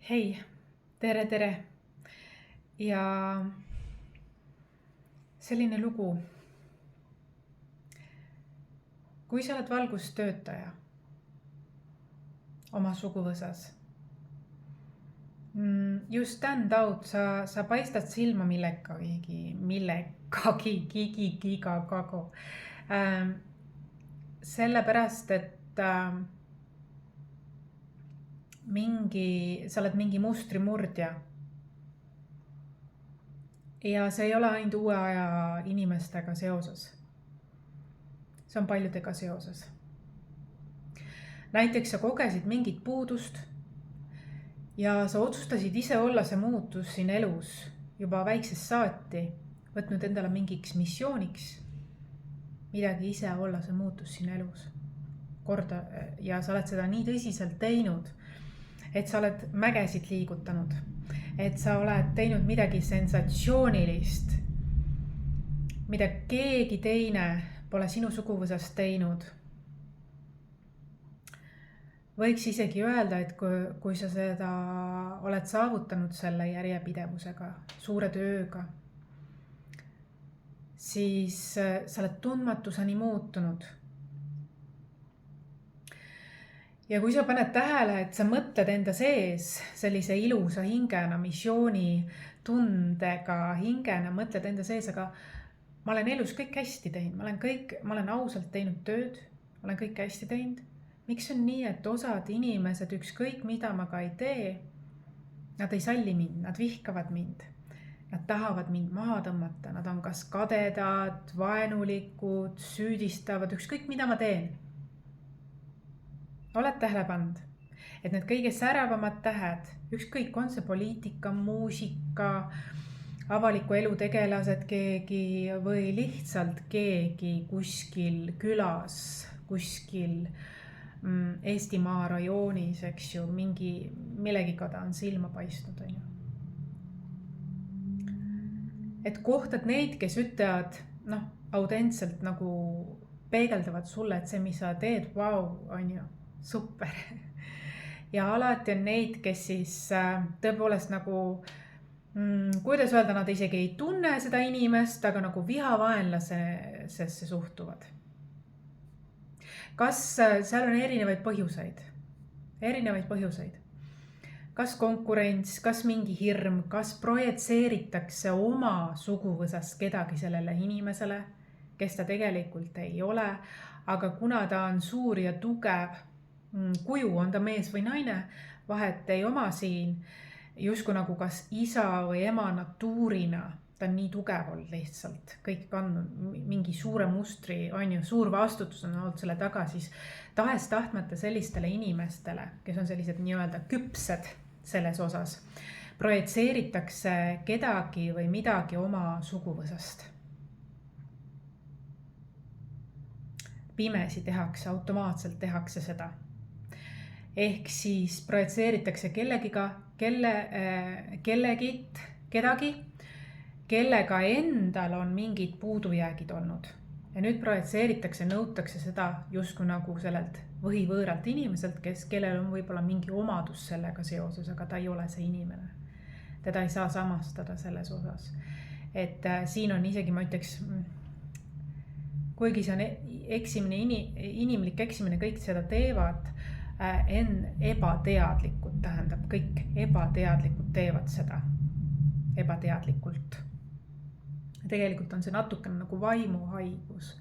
Hei, tere. Ja selline lugu. Kui sa oled valgustöötaja oma suguvõsas, you stand out, sa paistad silma millegagi, giga, kago. Sellepärast, et sa oled mingi mustrimurdja. Ja see ei ole ainult uue aja inimestega seoses. See on paljudega seoses. Näiteks sa kogesid mingit puudust ja sa otsustasid ise olla see muutus siin elus juba väiksest saati, võtnud endale mingiks missiooniks midagi ise olla see muutus siin elus korda, ja sa oled seda nii tõsiselt teinud, et sa oled mägesid liigutanud, et sa oled teinud midagi sensatsioonilist, mida keegi teine pole sinu suguvõsast teinud. Võiks isegi öelda, et kui sa seda oled saavutanud selle järjepidevusega, suure tööga, siis sa oled tundmatuseni muutunud. Ja kui sa paned tähele, et sa mõtled enda sees sellise ilusa hingena, missiooni tundega hingena, mõtled enda sees, aga ma olen elus kõik hästi teinud, ma olen ausalt teinud tööd, ma olen kõik hästi teinud. Miks on nii, et osad inimesed ükskõik mida ma ka ei tee, nad ei salli mind, nad vihkavad mind, nad tahavad mind maha tõmmata, nad on kas kadedad, vaenulikud, süüdistavad, ükskõik mida ma teen. Oled tähele pannud, et need kõige säravamad tähed, ükskõik on see poliitika, muusika, avaliku elu tegelased keegi või lihtsalt keegi kuskil külas, kuskil Eestimaa rajoonis, eks ju, millegiga ta on silma paistnud, on ju. Et kohtad neid, kes ütlevad, autentselt nagu peegeldavad sulle, et see, mis sa teed, vau, on ju, super. Ja alati on neid, kes siis tõepoolest nagu, kuidas öelda, nad isegi ei tunne seda inimest, aga nagu vihavaenlasesse suhtuvad. Kas seal on erinevaid põhjuseid? Kas konkurents, kas mingi hirm, kas projitseeritakse oma suguvõsast kedagi sellele inimesele, kes ta tegelikult ei ole, aga kuna ta on suur ja tugev kuju, on ta mees või naine, vahet ei oma siin, justkui nagu kas isa või ema natuurina, ta on nii tugev olnud lihtsalt, kõik kandnud mingi suure mustri, on ju, suur vastutus on olnud selle taga, siis tahes-tahtmata sellistele inimestele, kes on sellised nii-öelda küpsed selles osas, projitseeritakse kedagi või midagi oma suguvõsast. Pimesi tehakse, automaatselt tehakse seda. Ehk siis projitseeritakse kedagi, kellega endal on mingid puudujäägid olnud. Ja nüüd projitseeritakse, nõutakse seda justkui nagu sellelt võhivõõralt inimeselt, kellel on võib-olla mingi omadus sellega seoses, aga ta ei ole see inimene. Teda ei saa samastada selles osas. Et siin on isegi, ma ütleks, kuigi see on eksimine, inimlik eksimine, kõik seda teevad, ebateadlikud, tähendab, kõik ebateadlikud teevad seda, ebateadlikult. Tegelikult on see natukene nagu vaimuhaigus,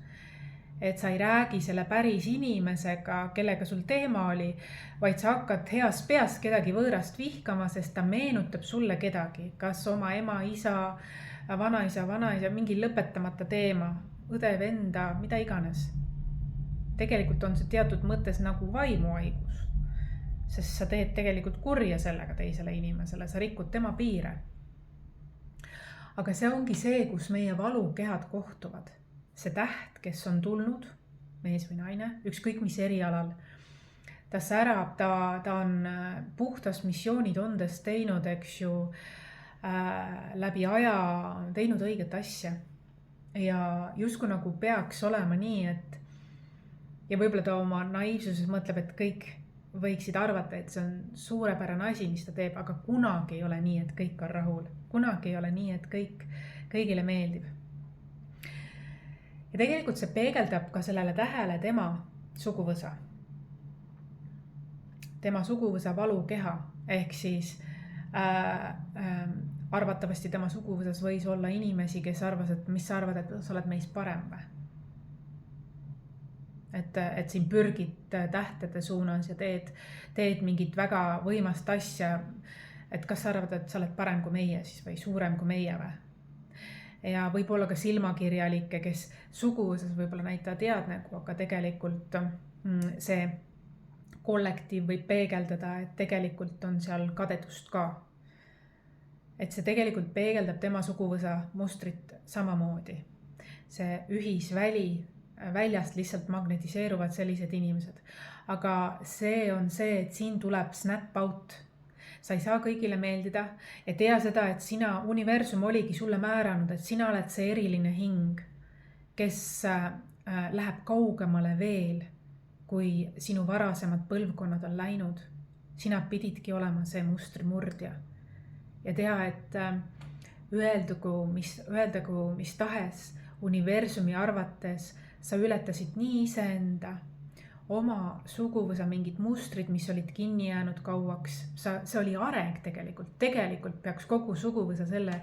et sa ei räägi selle päris inimesega, kellega sul teema oli, vaid sa hakkad heas peas kedagi võõrast vihkama, sest ta meenutab sulle kedagi, kas oma ema, isa, vanaisa, mingi lõpetamata teema, õde, venda, mida iganes. Tegelikult on see teatud mõttes nagu vaimuhaigus, sest sa teed tegelikult kurja sellega teisele inimesele, sa rikud tema piire. Aga see ongi see, kus meie valukehad kohtuvad. See täht, kes on tulnud, mees või naine, ükskõik mis erialal, ta särab, ta on puhtas missioonid ondes teinud, eks ju, läbi aja teinud õiget asja. Ja justkui nagu peaks olema nii, et ja võib-olla ta oma naiivsuses mõtleb, et kõik võiksid arvata, et see on suurepärane asi, mis ta teeb, aga kunagi ei ole nii, et kõik on rahul. Kunagi ei ole nii, et kõigile meeldib. Ja tegelikult see peegeldab ka sellele tähele tema suguvõsa. Tema suguvõsa valukeha, ehk siis arvatavasti tema suguvõsas võis olla inimesi, kes mis sa arvad, et sa oled meist parem või? Et siin pürgid tähtede suunas ja teed mingit väga võimast asja, et kas sa arvad, et sa oled parem kui meie siis või suurem kui meie või? Ja võib-olla ka silmakirjalikke, kes suguvõsas võib-olla näitavad head nägu, aga tegelikult see kollektiiv võib peegeldada, et tegelikult on seal kadedust ka. Et see tegelikult peegeldab tema suguvõsa mustrit samamoodi. See ühisväli, väljast lihtsalt magnetiseeruvad sellised inimesed. Aga see on see, et siin tuleb snap out. Sa ei saa kõigile meeldida ja tea seda, et universum oligi sulle määranud, et sina oled see eriline hing, kes läheb kaugemale veel, kui sinu varasemad põlvkonnad on läinud. Sina pididki olema see mustri murdja. Ja tea, et öeldagu mis tahes universumi arvates, sa ületasid nii iseenda, oma suguvõsa mingid mustrid, mis olid kinni jäänud kauaks. See oli areng tegelikult. Tegelikult peaks kogu suguvõsa selle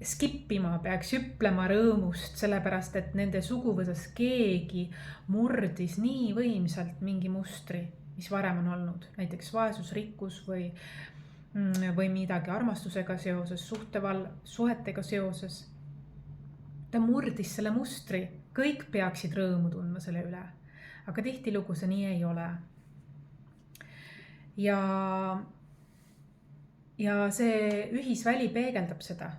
skippima, peaks hüplema rõõmust, sellepärast et nende suguvõsas keegi murdis nii võimsalt mingi mustri, mis varem on olnud. Näiteks vaesusrikkus või midagi armastusega seoses, suhetega seoses. Ta murdis selle mustri. Kõik peaksid rõõmu tundma selle üle. Aga tihtilugu see nii ei ole. Ja see ühisväli peegeldab seda.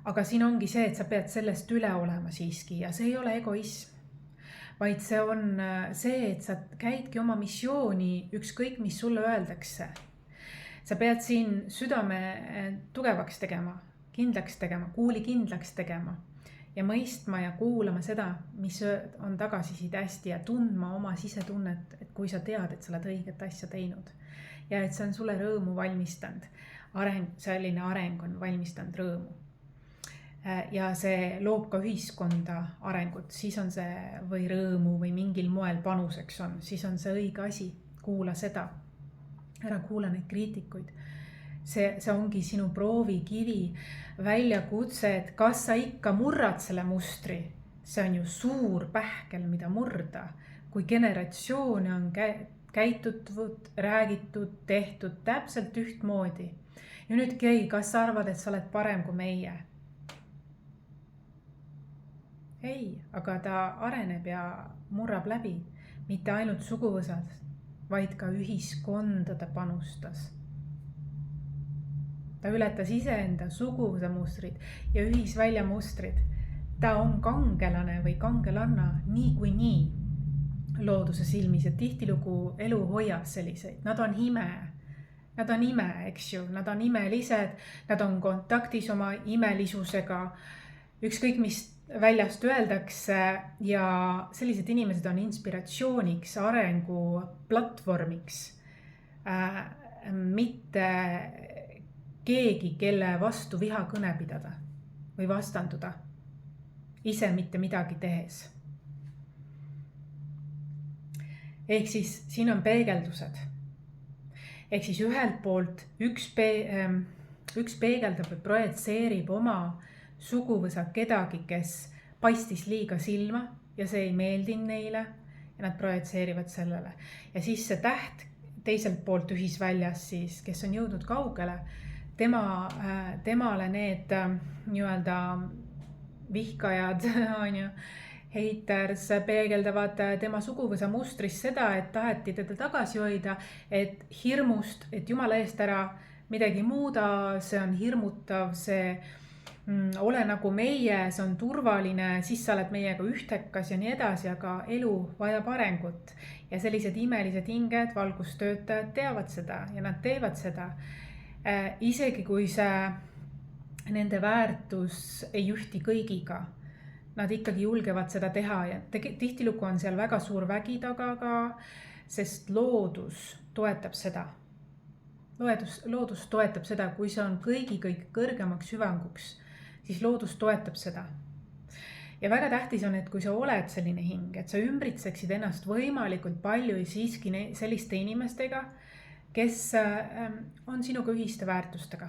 Aga siin ongi see, et sa pead sellest üle olema siiski ja see ei ole egoism. Vaid see on see, et sa käidki oma missiooni ükskõik, mis sulle öeldakse. Sa pead siin südame tugevaks tegema, kindlaks tegema, kuuli kindlaks tegema. Ja mõistma ja kuulama seda, mis on tagasiside hästi ja tundma oma sisetunnet, et kui sa tead, et sa oled õiget asja teinud. Ja et see on sulle rõõmu valmistanud. Selline areng on valmistanud rõõmu. Ja see loob ka ühiskonda arengut, siis on see või rõõmu või mingil moel panuseks on, siis on see õige asi, kuula seda. Ära kuula neid kriitikuid. See ongi sinu proovikivi, väljakutse, et kas sa ikka murrad selle mustri. See on ju suur pähkel, mida murda. Kui generatsioone on käitutud, räägitud, tehtud täpselt ühtmoodi. Ja nüüd kas sa arvad, et sa oled parem kui meie? Ei, aga ta areneb ja murrab läbi. Mitte ainult suguvõsad, vaid ka ühiskondade panustas. Ta ületas iseenda suguvõsa mustrid ja ühisvälja mustrid. Ta on kangelane või kangelanna nii looduse silmis, et tihtilugu elu hoiab selliseid. Nad on ime, eks ju. Nad on imelised, nad on kontaktis oma imelisusega. Ükskõik, mis väljast öeldakse ja sellised inimesed on inspiratsiooniks, arengu platvormiks. Mitte keegi, kelle vastu vihakõne pidada või vastanduda, ise mitte midagi tehes. Ehk siis siin on peegeldused. Ehk siis ühelt poolt üks peegeldab või projitseerib oma suguvõsa kedagi, kes paistis liiga silma ja see ei meeldinud neile ja nad projitseerivad sellele. Ja siis see täht teiselt poolt ühisväljas siis, kes on jõudnud kaugele, temale need nii-öelda vihkajad, haters peegeldavad tema suguvõsa mustris seda, et taheti teda tagasi hoida, et hirmust, et jumala eest ära midagi muuda, see on hirmutav, see ole nagu meie, see on turvaline, siis sa oled meiega ühtekas ja nii edasi, aga elu vajab arengut. Ja sellised imelised hinged, valgustöötajad teavad seda ja nad teevad seda. Isegi kui see nende väärtus ei ühti kõigiga, nad ikkagi julgevad seda teha ja tihtilugu on seal väga suur vägi taga ka. sest loodus toetab seda. Loodus toetab seda, kui see on kõige kõrgemaks hüvanguks, siis loodus toetab seda. Ja väga tähtis on, et kui sa oled selline hing, et sa ümbritseksid ennast võimalikult palju ja siiski selliste inimestega, kes on sinuga ühiste väärtustega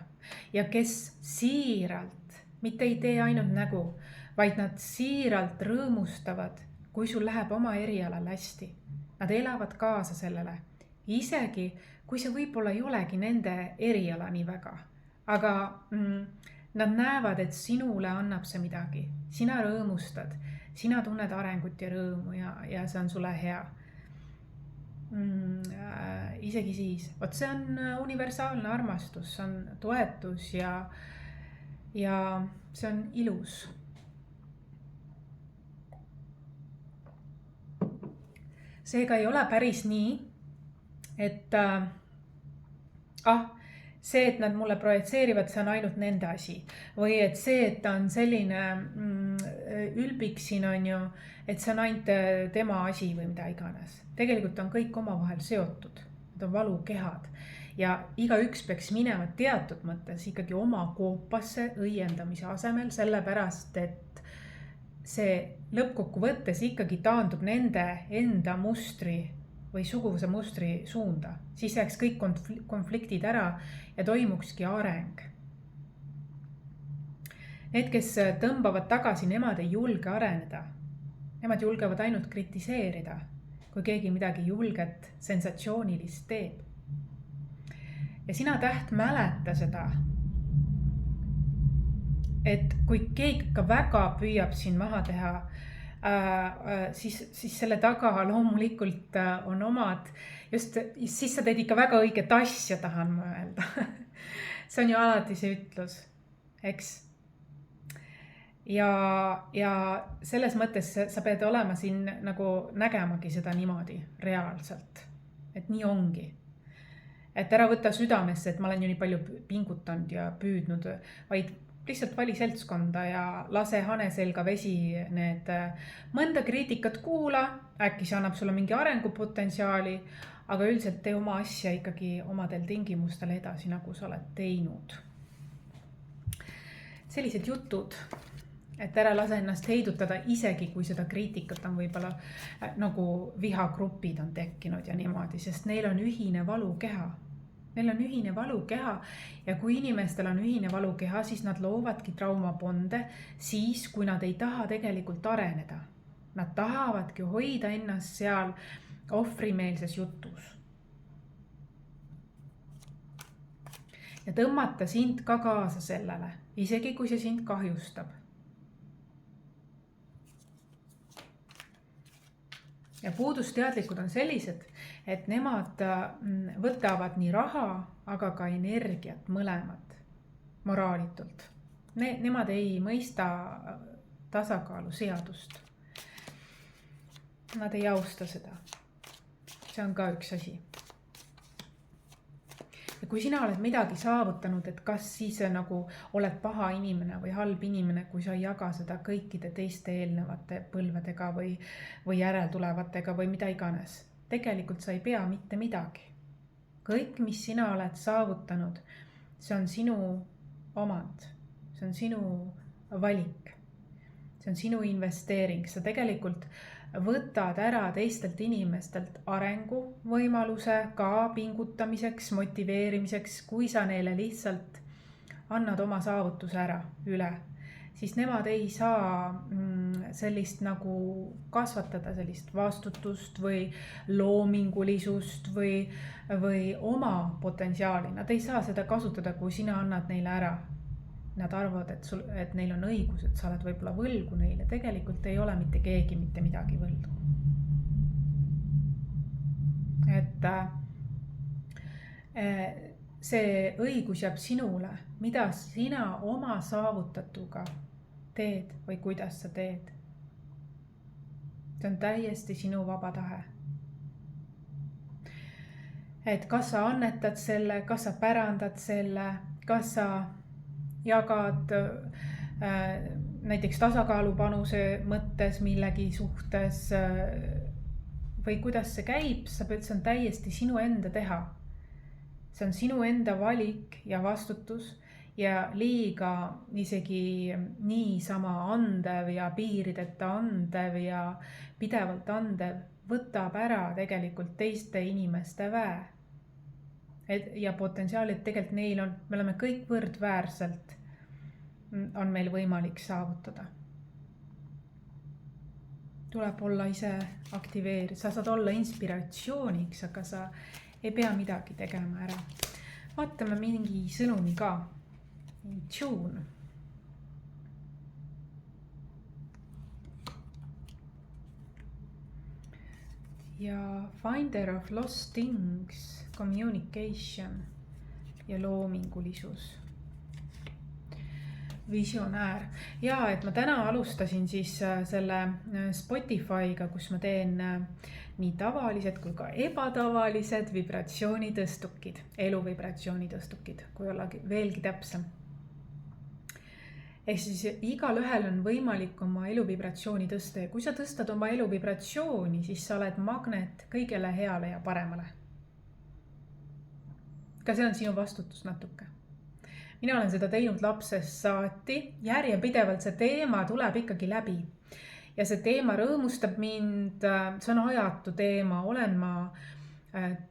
ja kes siiralt, mitte ei tee ainult nägu, vaid nad siiralt rõõmustavad, kui sul läheb oma erialal hästi. Nad elavad kaasa sellele, isegi kui see võib-olla ei olegi nende eriala nii väga, aga nad näevad, et sinule annab see midagi. Sina rõõmustad, sina tunned arengut ja rõõmu ja see on sulle hea. Isegi siis, see on universaalne armastus, see on toetus ja see on ilus. Seega ei ole päris nii, et see, et nad mulle projitseerivad, see on ainult nende asi. Või et see, et ta on selline ülbik siin on ju, et see on ainult tema asi või mida iganes. Tegelikult on kõik omavahel seotud. Need on valukehad. Ja igaüks peaks minema teatud mõttes ikkagi oma koopasse õiendamise asemel, sellepärast, et see lõppkokkuvõttes ikkagi taandub nende enda mustri või suguvuse mustri suunda. Siis jääks kõik konfliktid ära ja toimukski areng. Need, kes tõmbavad tagasi, nemad ei julge areneda. Nemad julgevad ainult kritiseerida, kui keegi midagi julget, sensatsioonilist teeb. Ja sina täht mäleta seda, et kui keegi ka väga püüab siin maha teha, siis selle taga loomulikult on omad, siis sa teed ikka väga õiget asja, tahan ma öelda. See on ju alati see ütlus, eks? Ja selles mõttes sa pead olema siin nagu nägemagi seda niimoodi reaalselt, et nii ongi. Et ära võtta südamesse, et ma olen ju nii palju pingutanud ja püüdnud, vaid lihtsalt vali seltskonda ja lase hane selga vesi need mõnda kriitikat kuula, äkki see annab sulle mingi arengupotentsiaali, aga üldiselt tee oma asja ikkagi omadel tingimustel edasi, nagu sa oled teinud. Sellised jutud, et ära lase ennast heidutada, isegi kui seda kriitikat on võib-olla nagu vihagrupid on tekkinud ja niimoodi, sest neil on ühine valukeha. Neil on ühine valukeha ja kui inimestel on ühine valukeha, siis nad loovadki traumaponde siis, kui nad ei taha tegelikult areneda. Nad tahavadki hoida ennast seal ohvrimeelses jutus. Ja tõmmata sind ka kaasa sellele, isegi kui see sind kahjustab. Ja puudusteadlikud on sellised, et nemad võtavad nii raha, aga ka energiat mõlemad moraalitult. Nemad ei mõista tasakaalu seadust. Nad ei austa seda. See on ka üks asi. Ja kui sina oled midagi saavutanud, et kas siis nagu oled paha inimene või halb inimene, kui sa ei jaga seda kõikide teiste eelnevate põlvedega või järeltulevatega või mida iganes. Tegelikult sa ei pea mitte midagi. Kõik, mis sina oled saavutanud, see on sinu omand. See on sinu valik. See on sinu investeering. Sa tegelikult võtad ära teistelt inimestelt arenguvõimaluse ka pingutamiseks, motiveerimiseks, kui sa neile lihtsalt annad oma saavutuse ära üle, siis nemad ei saa sellist nagu kasvatada sellist vastutust või loomingulisust või oma potentsiaali. Nad ei saa seda kasutada, kui sina annad neile ära. Nad arvavad, et neil on õigus, et sa oled võib-olla võlgu neile. Tegelikult ei ole mitte keegi mitte midagi võlgu. Et see õigus jääb sinule, mida sina oma saavutatuga teed või kuidas sa teed. See on täiesti sinu vaba tahe. Et kas sa annetad selle, kas sa pärandad selle, kas sa jagad näiteks tasakaalupanuse mõttes millegi suhtes või kuidas see käib, see on täiesti sinu enda teha. See on sinu enda valik ja vastutus ja liiga isegi niisama andev ja piirideta andev ja pidevalt andev võtab ära tegelikult teiste inimeste väe. Ja potentsiaalid tegelikult neil on, me oleme kõik võrdväärselt, on meil võimalik saavutada. Tuleb olla ise aktiveerida, sa saad olla inspiratsiooniks, aga sa ei pea midagi tegema ära. Vaatame mingi sõnumi ka. Tune. Ja finder of lost things, communication ja loomingulisus. Visionäär. Ja, et ma täna alustasin siis selle Spotify'ga, kus ma teen nii tavalised kui ka ebatavalised vibratsioonitõstukid, eluvibratsioonitõstukid, kui olla veelgi täpsem. Ehk siis igal ühel on võimalik oma eluvibratsiooni tõsta ja kui sa tõstad oma eluvibratsiooni, siis sa oled magnet kõigele heale ja paremale. Ka see on sinu vastutus natuke. Mina olen seda teinud lapsest saati, järjepidevalt see teema tuleb ikkagi läbi. Ja see teema rõõmustab mind, see on ajatu teema, olen ma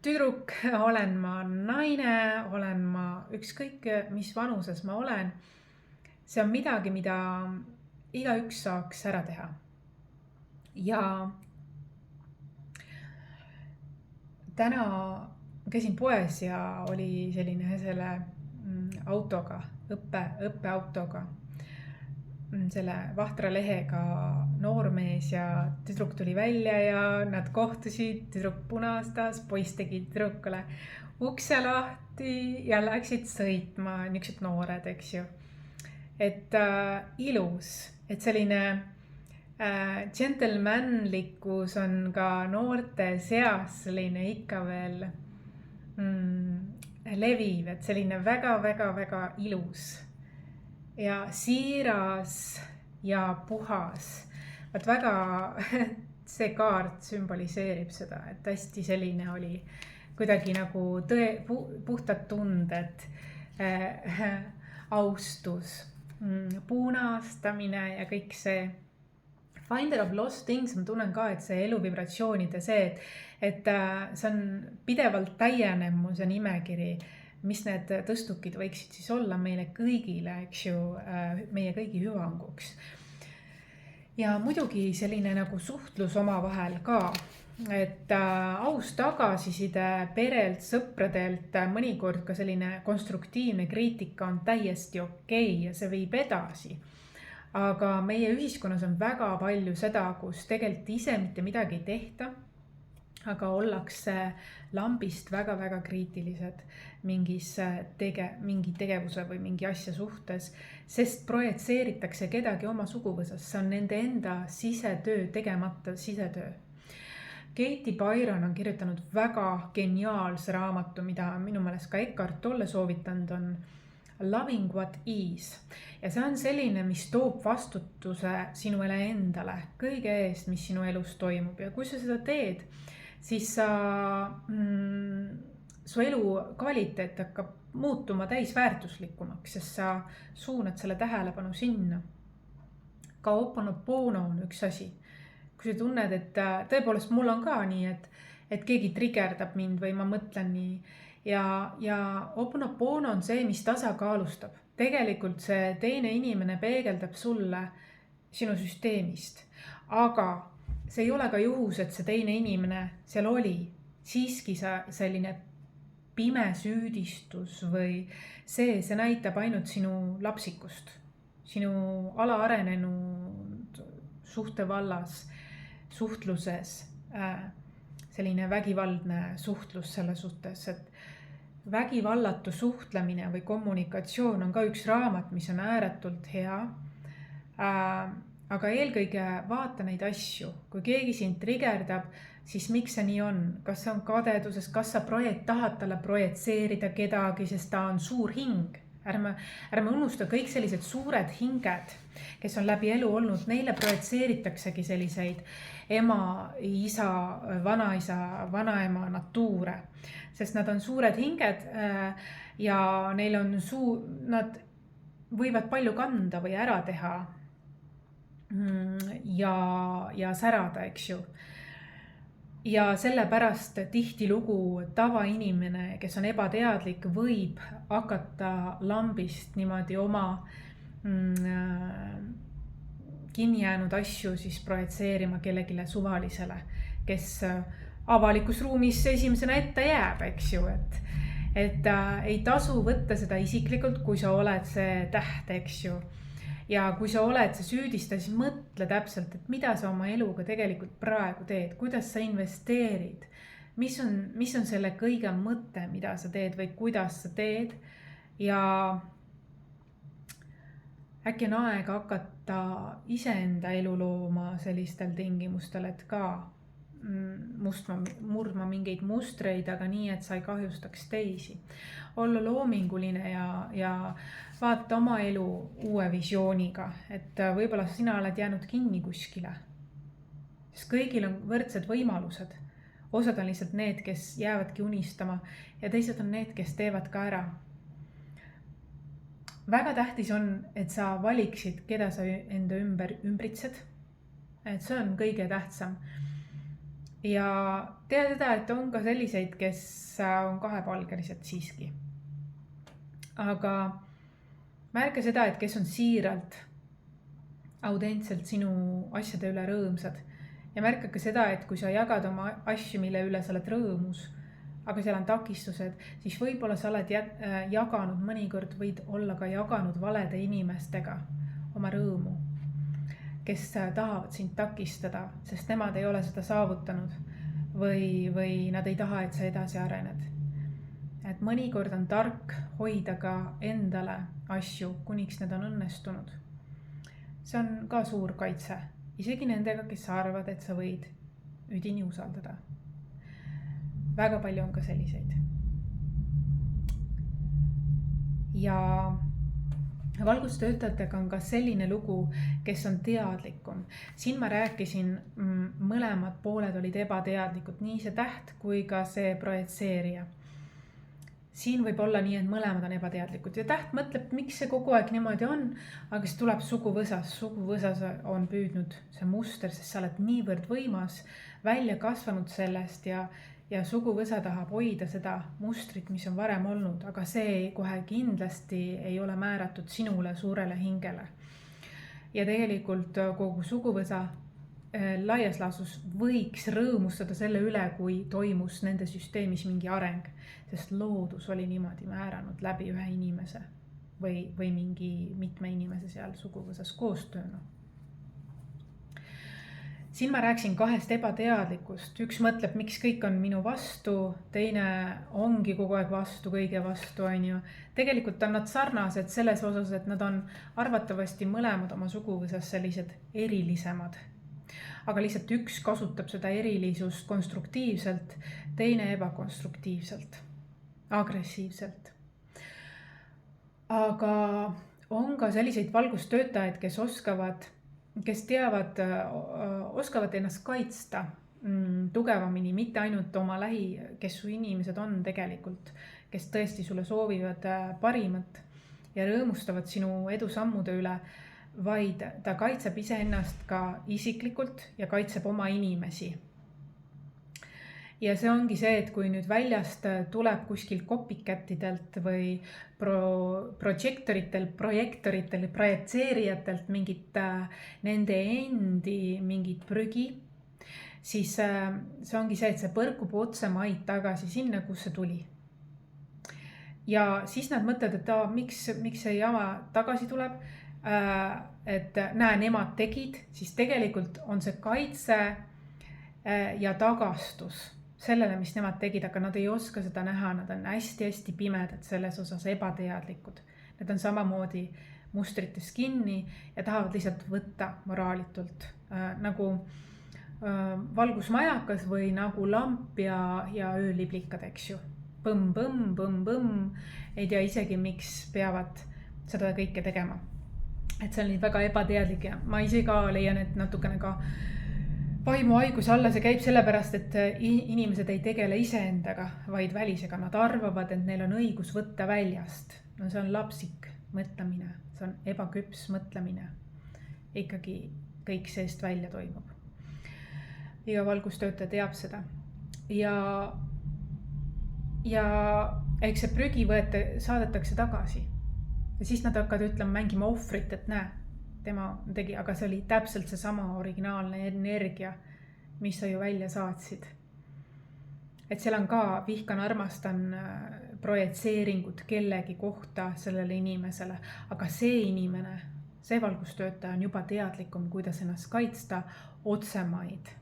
tüdruk, olen ma naine, olen ma ükskõik mis vanuses ma olen. See on midagi, mida igaüks saaks ära teha. Ja täna käisin poes ja oli selline selle autoga, õppeautoga, selle vahtra lehega noormees ja tüdruk tuli välja ja nad kohtusid, tüdruk punastas, poiss tegi tüdrukule ukse lahti ja läksid sõitma, niisugused noored, eks ju. Et ilus, et selline gentlemanlikkus on ka noorte seas selline ikka veel leviv, et selline väga ilus ja siiras ja puhas. Et väga see kaart sümboliseerib seda, et hästi selline oli kuidagi nagu puhtad tunded, austus, punastamine ja kõik see. Finder of lost things, ma tunnen ka, et see eluvibratsioonide see, et see on pidevalt täienev mu see nimekiri, mis need tõstukid võiksid siis olla meile kõigile, eks ju, meie kõigi hüvanguks. Ja muidugi selline nagu suhtlus oma vahel ka, et aus tagasiside perelt, sõpradelt, mõnikord ka selline konstruktiivne kriitika on täiesti okei ja see viib edasi. Aga meie ühiskonnas on väga palju seda, kus tegelikult ise mitte midagi ei tehta, aga ollakse lambist väga kriitilised mingi tegevuse või mingi asja suhtes, sest projitseeritakse kedagi oma suguvõsas, see on nende enda sisetöö, tegemata sisetöö. Katie Byron on kirjutanud väga geniaalse raamatu, mida minu meelest ka Eckhart Tolle soovitanud on Loving what is. Ja see on selline, mis toob vastutuse sinule endale kõige eest, mis sinu elus toimub. Ja kui sa seda teed, siis su elu kvaliteet hakkab muutuma täisväärtuslikumaks, sest sa suunad selle tähelepanu sinna. Ka Ho'oponopono on üks asi. Kui sa tunned, et tõepoolest mul on ka nii, et keegi trigerdab mind või ma mõtlen nii. Ja Ho'oponopono on see, mis tasakaalustab. Tegelikult see teine inimene peegeldab sulle sinu süsteemist. Aga see ei ole ka juhus, et see teine inimene seal oli. Siiski selline pime süüdistus või see näitab ainult sinu lapsikust. Sinu alaarenenud suhtevallas, suhtluses, selline vägivaldne suhtlus selle suhtes, et vägivallatu suhtlemine või kommunikatsioon on ka üks raamat, mis on ääretult hea. Aga eelkõige vaata neid asju. Kui keegi sind trigerdab, siis miks see nii on? Kas see on kadeduses, kas sa tahad talle projitseerida kedagi, sest ta on suur hing, ärme unusta kõik sellised suured hinged, kes on läbi elu olnud, neile projitseeritaksegi selliseid ema, isa, vanaema natuure, sest nad on suured hinged ja neil on nad võivad palju kanda või ära teha ja särada, eks ju. Ja sellepärast tihtilugu tavainimene, kes on ebateadlik, võib hakata lambist niimoodi oma kinni jäänud asju siis projitseerima kellegile suvalisele, kes avalikus ruumis esimesena ette jääb, eks ju, et ei tasu võtta seda isiklikult, kui sa oled see täht, eks ju. Ja kui sa oled see süüdistaja, siis mõtle täpselt, et mida sa oma eluga tegelikult praegu teed, kuidas sa investeerid, mis on selle kõige mõte, mida sa teed või kuidas sa teed. Ja äkki on aeg hakata iseenda elu looma sellistel tingimustel, et ka murdma mingeid mustreid, aga nii, et sa ei kahjustaks teisi. Olla loominguline ja vaata oma elu uue visiooniga, et võib-olla sina oled jäänud kinni kuskile. Sest kõigil on võrdsed võimalused. Osad on lihtsalt need, kes jäävadki unistama ja teised on need, kes teevad ka ära. Väga tähtis on, et sa valiksid, keda sa enda ümbritsed. Et see on kõige tähtsam. Ja tea seda, et on ka selliseid, kes on kahepalgelised siiski. Aga märka seda, et kes on siiralt, autentselt sinu asjade üle rõõmsad. Ja märka ka seda, et kui sa jagad oma asju, mille üle sa oled rõõmus, aga seal on takistused, siis võib-olla sa oled jaganud, mõnikord võid olla ka jaganud valede inimestega oma rõõmu, kes tahavad sind takistada, sest nemad ei ole seda saavutanud või nad ei taha, et sa edasi arened. Et mõnikord on tark hoida ka endale asju, kuniks need on õnnestunud. See on ka suur kaitse, isegi nendega, kes arvavad, et sa võid üdini usaldada. Väga palju on ka selliseid. Ja valgustöötajatega on ka selline lugu, kes on teadlikum. Siin ma rääkisin, mõlemad pooled olid ebateadlikud, nii see täht kui ka see projitseerija. Siin võib olla nii, et mõlemad on ebateadlikud ja täht mõtleb, miks see kogu aeg niimoodi on, aga siis tuleb suguvõsas. Suguvõsas on püüdnud see muster, sest sa oled niivõrd võimas, välja kasvanud sellest ja suguvõsa tahab hoida seda mustrit, mis on varem olnud, aga see kohe kindlasti ei ole määratud sinule suurele hingele. Ja tegelikult kogu suguvõsa laias laastus võiks rõõmustada selle üle, kui toimus nende süsteemis mingi areng, sest loodus oli niimoodi määranud läbi ühe inimese või mingi mitme inimese seal suguvõsas koostööna. Siin ma rääksin kahest ebateadlikust. Üks mõtleb, miks kõik on minu vastu, teine ongi kogu aeg vastu, kõige vastu, on ju. Tegelikult on nad sarnased selles osas, et nad on arvatavasti mõlemad oma suguvõsas sellised erilisemad. Aga lihtsalt üks kasutab seda erilisust konstruktiivselt, teine ebakonstruktiivselt, agressiivselt. Aga on ka selliseid valgustöötajaid, kes oskavad ennast kaitsta tugevamini, mitte ainult oma kes su inimesed on tegelikult, kes tõesti sulle soovivad parimat ja rõõmustavad sinu edusammude üle, vaid ta kaitseb iseennast ka isiklikult ja kaitseb oma inimesi. Ja see ongi see, et kui nüüd väljast tuleb kuskil copycatidelt või projektoritel, projitseerijatelt mingit nende endi mingit prügi, siis see ongi see, et see põrkub otsemaid tagasi sinna, kus see tuli. Ja siis nad mõtlevad, et miks see jama tagasi tuleb, et näe, nemad tegid, siis tegelikult on see kaitse ja tagastus sellele, mis nemad tegid, aga nad ei oska seda näha, nad on hästi-hästi pimedad selles osas, ebateadlikud. Need on samamoodi mustrites kinni ja tahavad lihtsalt võtta moraalitult, nagu valgusmajakas või nagu lamp ja ööliblikad, eks ju, põmm, ei tea isegi, miks peavad seda kõike tegema. Et see on väga ebateadlik ja ma ise ka leian, et natukene ka vaimuhaiguse alla see käib sellepärast, et inimesed ei tegele iseendaga, vaid välisega. Nad arvavad, et neil on õigus võtta väljast. No see on lapsik mõtlemine, see on ebaküps mõtlemine. Ikkagi kõik seest välja toimub. Iga valgustöötaja teab seda. Ja eks see prügi saadetakse tagasi. Ja siis nad hakkavad ütlema, mängima ohvrit, et näe, tema tegi, aga see oli täpselt see sama originaalne energia, mis sa ju välja saatsid. Et seal on ka vihkan, armastan projitseeringud kellegi kohta sellele inimesele, aga see inimene, see valgustöötaja on juba teadlikum, kuidas ennast kaitsta otsemaid.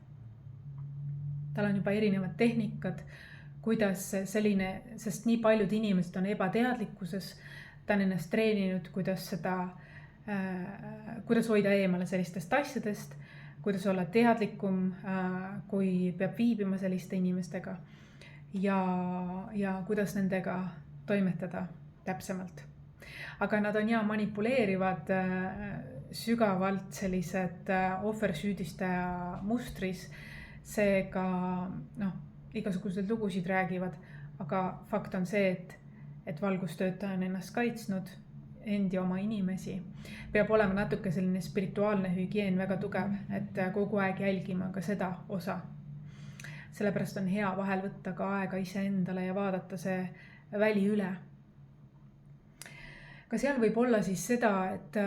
Tal on juba erinevad tehnikad, kuidas selline, sest nii paljud inimesed on ebateadlikkuses, ta on ennast treeninud, kuidas hoida eemale sellistest asjadest, kuidas olla teadlikum, kui peab viibima selliste inimestega ja kuidas nendega toimetada täpsemalt. Aga nad on manipuleerivad sügavalt sellised ohversüüdistaja mustris, seega igasugused lugusid räägivad, aga fakt on see, et valgustöötaja on ennast kaitsnud, endi oma inimesi. Peab olema natuke selline spirituaalne hügieen väga tugev, et kogu aeg jälgima ka seda osa. Sellepärast on hea vahel võtta ka aega iseendale ja vaadata see väli üle. Ka seal võib olla siis seda, et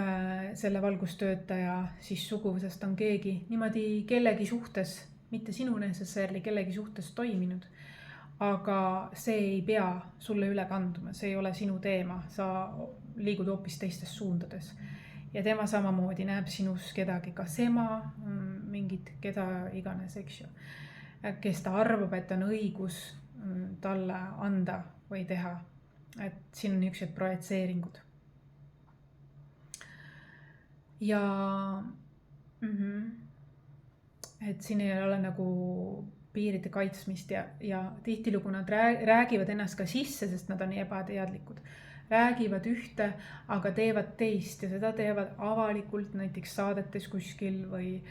selle valgustöötaja siis suguvõsast on keegi niimoodi kellegi suhtes, mitte sinu necessarily kellegi suhtes toiminud. Aga see ei pea sulle üle kanduma, see ei ole sinu teema, sa liigud hoopis teistes suundades. Ja tema samamoodi näeb sinus kedagi, kas ema, mingid keda iganes, eks ju. Kes ta arvab, et on õigus talle anda või teha. Et siin on niisugused projitseeringud. Ja et siin ei ole nagu piiride kaitsmist ja tihtilugu nad räägivad ennast ka sisse, sest nad on ebateadlikud. Räägivad ühte, aga teevad teist ja seda teevad avalikult näiteks saadetes kuskil või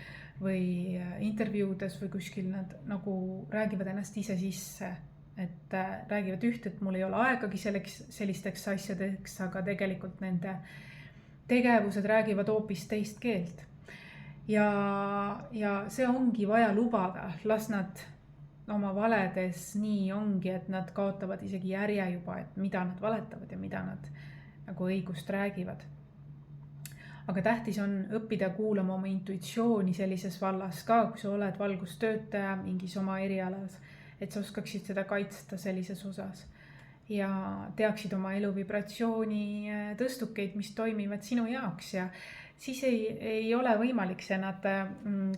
intervjuudes või kuskil nad nagu räägivad ennast ise sisse. Et räägivad ühte, et mul ei ole aegagi sellisteks asjadeks, aga tegelikult nende tegevused räägivad hoopis teist keelt. Ja see ongi vaja lubada, las nad oma valedes nii ongi, et nad kaotavad isegi järje juba, et mida nad valetavad ja mida nad nagu õigust räägivad. Aga tähtis on õppida kuulama oma intuitsiooni sellises vallas ka, kui sa oled valgustöötaja mingis oma erialas, et sa oskaksid seda kaitsta sellises osas ja teaksid oma elu vibratsiooni tõstukeid, mis toimivad sinu jaoks ja siis ei ole võimalik see, nad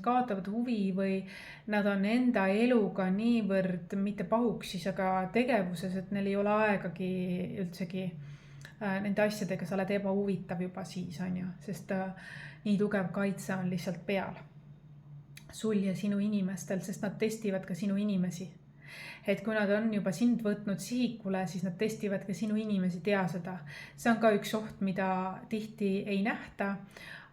kaotavad huvi või nad on enda eluga niivõrd mitte pahuksis, aga tegevuses, et neil ei ole aegagi üldsegi nende asjadega, sa oled ebahuvitav juba siis, on ju, sest nii tugev kaitse on lihtsalt peal sul ja sinu inimestel, sest nad testivad ka sinu inimesi. Et kui nad on juba sind võtnud sihikule, siis nad testivad ka sinu inimesi, tea seda. See on ka üks oht, mida tihti ei nähta,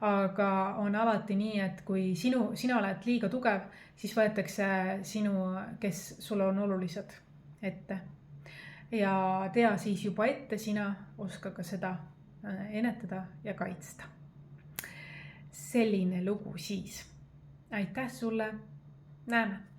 aga on alati nii, et kui sina oled liiga tugev, siis võetakse sinu, kes sulle on olulised ette. Ja tea siis juba ette, sina oska ka seda ennetada ja kaitsta. Selline lugu siis. Aitäh sulle, näeme!